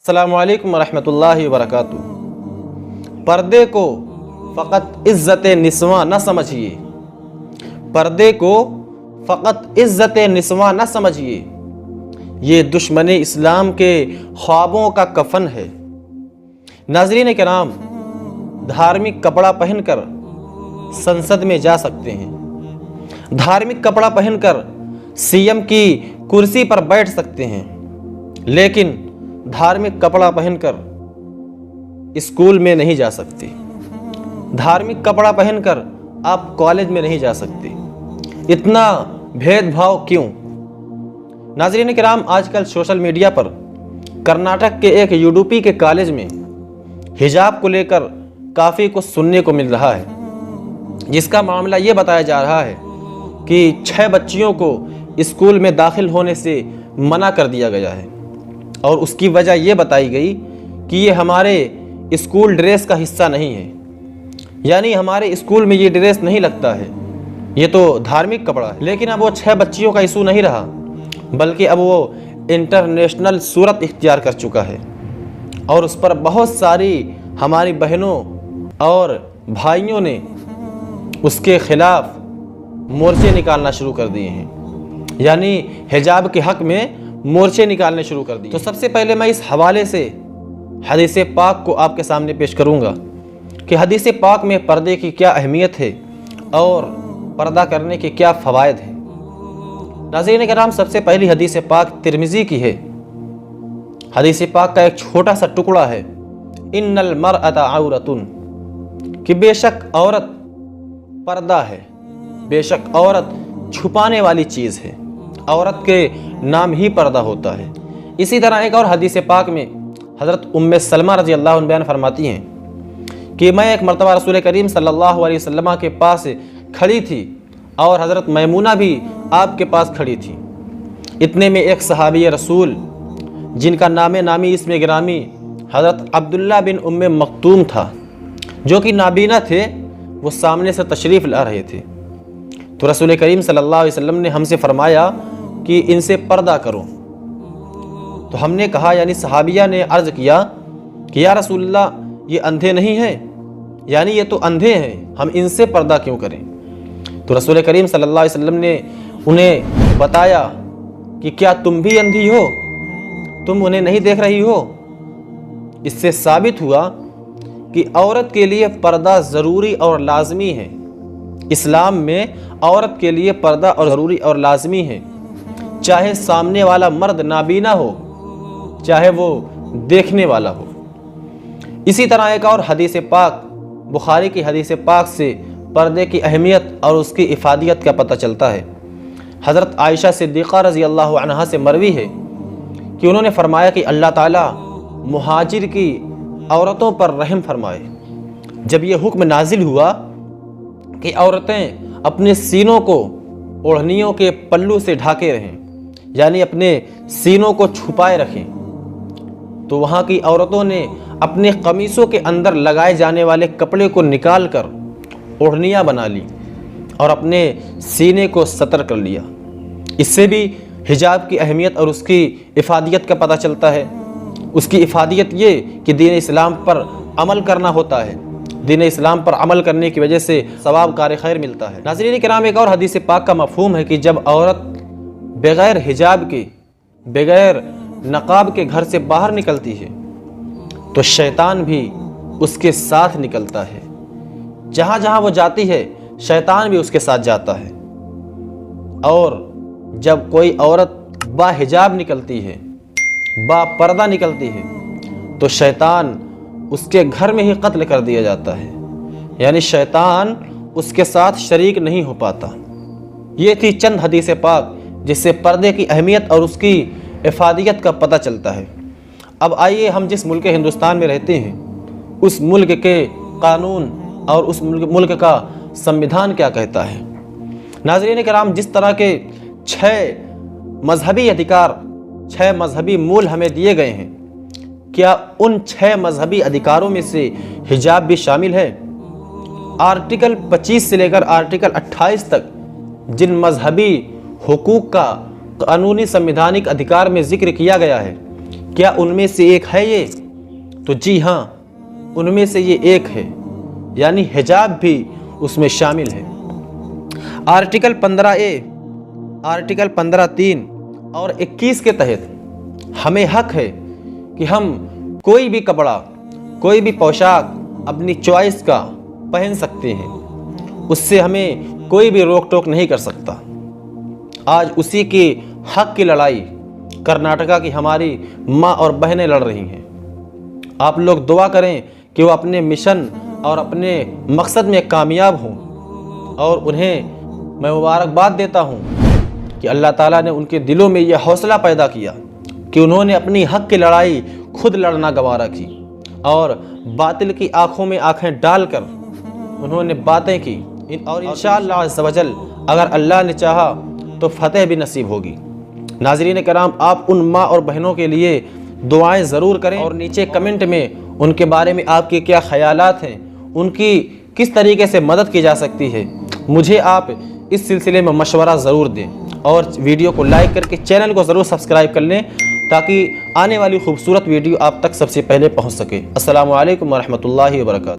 अस्सलामु अलैकुम रहमतुल्लाहि व बरकातुहू। पर्दे को फ़कत इज़्ज़त निस्वां न समझिए, पर्दे को फ़कत इज़्ज़त निस्वां न समझिए, ये दुश्मन इस्लाम के ख्वाबों का कफन है। नाज़रीन किराम, धार्मिक कपड़ा पहनकर संसद में जा सकते हैं, धार्मिक कपड़ा पहनकर सीएम की कुर्सी पर बैठ सकते हैं, लेकिन धार्मिक कपड़ा पहनकर स्कूल में नहीं जा सकते, धार्मिक कपड़ा पहनकर आप कॉलेज में नहीं जा सकते। इतना भेदभाव क्यों? नाज़रीन किराम, आजकल सोशल मीडिया पर कर्नाटक के एक यूडीपी के कॉलेज में हिजाब को लेकर काफ़ी कुछ सुनने को मिल रहा है, जिसका मामला ये बताया जा रहा है कि 6 बच्चियों को स्कूल में दाखिल होने से मना कर दिया गया है और उसकी वजह ये बताई गई कि ये हमारे स्कूल ड्रेस का हिस्सा नहीं है, यानी हमारे स्कूल में ये ड्रेस नहीं लगता है, ये तो धार्मिक कपड़ा है। लेकिन अब वो 6 बच्चियों का इशू नहीं रहा, बल्कि अब वो इंटरनेशनल सूरत इख्तियार कर चुका है और उस पर बहुत सारी हमारी बहनों और भाइयों ने उसके खिलाफ मोर्चे निकालना शुरू कर दिए हैं, यानी हिजाब के हक़ में मोर्चे निकालने शुरू कर दिए। तो सबसे पहले मैं इस हवाले से हदीस पाक को आपके सामने पेश करूंगा कि हदीस पाक में पर्दे की क्या अहमियत है और पर्दा करने के क्या फ़वाइद हैं। नाज़रीन किराम, सबसे पहली हदीस पाक तिरमिज़ी की है। हदीस पाक का एक छोटा सा टुकड़ा है, इन्नल मरअता औरतुन, कि बेशक औरत पर्दा है, बेशक औरत छुपाने वाली चीज़ है, औरत के नाम ही पर्दा होता है। इसी तरह एक और हदीस पाक में हज़रत उम्मे सलमा रज़ी अल्लाह अन्हा बयान फरमाती हैं कि मैं एक मरतबा रसूल करीम सल्लल्लाहु अलैहि वसल्लम के पास खड़ी थी और हज़रत मैमूना भी आपके पास खड़ी थी। इतने में एक सहाबी रसूल जिनका नामी इसमें गिरामी हज़रत अब्दुल्ला बिन उम्मे मक्तूम था, जो कि नाबीना थे, वो सामने से तशरीफ़ ला रहे थे। तो रसूल करीम सल्लल्लाहु अलैहि वसल्लम ने हमसे फरमाया कि इनसे पर्दा करो। तो हमने कहा, यानी सहाबिया ने अर्ज़ किया कि या रसूलल्लाह, ये अंधे नहीं हैं, यानी ये तो अंधे हैं, हम इनसे पर्दा क्यों करें? तो रसूल करीम सल्लल्लाहु अलैहि वसल्लम ने उन्हें बताया कि क्या तुम भी अंधी हो, तुम उन्हें नहीं देख रही हो? इससे साबित हुआ कि औरत के लिए पर्दा ज़रूरी और लाजमी है। इस्लाम में औरत के लिए पर्दा और ज़रूरी और लाजमी है, चाहे सामने वाला मर्द नाबीना हो, चाहे वो देखने वाला हो। इसी तरह एक और हदीस पाक, बुखारी की हदीस पाक से पर्दे की अहमियत और उसकी इफादियत का पता चलता है। हज़रत आयशा सिद्दीक़ा रज़ी अल्लाह अन्हा से मरवी है कि उन्होंने फरमाया कि अल्लाह ताला मुहाजिर की औरतों पर रहम फरमाए। जब ये हुक्म नाजिल हुआ कि औरतें अपने सीनों को ओढ़नियों के पल्लू से ढाके रहें, यानी अपने सीनों को छुपाए रखें, तो वहाँ की औरतों ने अपने कमीज़ों के अंदर लगाए जाने वाले कपड़े को निकाल कर ओढ़नियाँ बना ली और अपने सीने को सतर कर लिया। इससे भी हिजाब की अहमियत और उसकी इफादियत का पता चलता है। उसकी इफादियत ये कि दीन इस्लाम पर अमल करना होता है, दीन इस्लाम पर अमल करने की वजह से सवाब कार खैर मिलता है। नाज़रीन किराम, एक और हदीस पाक का मफ़हूम है कि जब औरत बग़ैर हिजाब के, बग़ैर नक़ाब के घर से बाहर निकलती है तो शैतान भी उसके साथ निकलता है। जहाँ जहाँ वो जाती है शैतान भी उसके साथ जाता है। और जब कोई औरत बाहिजाब निकलती है, बापर्दा निकलती है, तो शैतान उसके घर में ही कत्ल कर दिया जाता है, यानी शैतान उसके साथ शरीक नहीं हो पाता। ये थी चंद हदीस पाक जिससे पर्दे की अहमियत और उसकी इफादियत का पता चलता है। अब आइए हम जिस मुल्क हिंदुस्तान में रहते हैं उस मुल्क के कानून और उस मुल्क का संविधान क्या कहता है। नाज़रीन किराम, जिस तरह के 6 मजहबी अधिकार, 6 मजहबी मूल हमें दिए गए हैं, क्या उन 6 मजहबी अधिकारों में से हिजाब भी शामिल है? आर्टिकल 25 से लेकर आर्टिकल 28 तक जिन मजहबी हुकूक का कानूनी संवैधानिक अधिकार में जिक्र किया गया है, क्या उनमें से एक है ये? तो जी हाँ, उनमें से ये एक है, यानी हिजाब भी उसमें शामिल है। आर्टिकल 15A, आर्टिकल 15(3) और 21 के तहत हमें हक है कि हम कोई भी कपड़ा, कोई भी पोशाक अपनी चॉइस का पहन सकते हैं, उससे हमें कोई भी रोक टोक नहीं कर सकता। आज उसी के हक की लड़ाई कर्नाटका की हमारी माँ और बहनें लड़ रही हैं। आप लोग दुआ करें कि वो अपने मिशन और अपने मकसद में कामयाब हों, और उन्हें मैं मुबारकबाद देता हूँ कि अल्लाह ताला ने उनके दिलों में यह हौसला पैदा किया कि उन्होंने अपनी हक की लड़ाई खुद लड़ना गवारा की, और बातिल की आंखों में आंखें डालकर उन्होंने बातें की, और इंशाअल्लाह अज़्ज़ वजल अगर अल्लाह ने चाहा तो फतेह भी नसीब होगी। नाज़रीन कराम, आप उन माँ और बहनों के लिए दुआएं ज़रूर करें, और नीचे कमेंट में उनके बारे में आपके क्या ख़यालात हैं, उनकी किस तरीके से मदद की जा सकती है, मुझे आप इस सिलसिले में मशवरा ज़रूर दें, और वीडियो को लाइक करके चैनल को ज़रूर सब्सक्राइब कर लें ताकि आने वाली खूबसूरत वीडियो आप तक सबसे पहले पहुँच सके। अस्सलामु अलैकुम वरहमतुल्लाहि वबरकातुहू।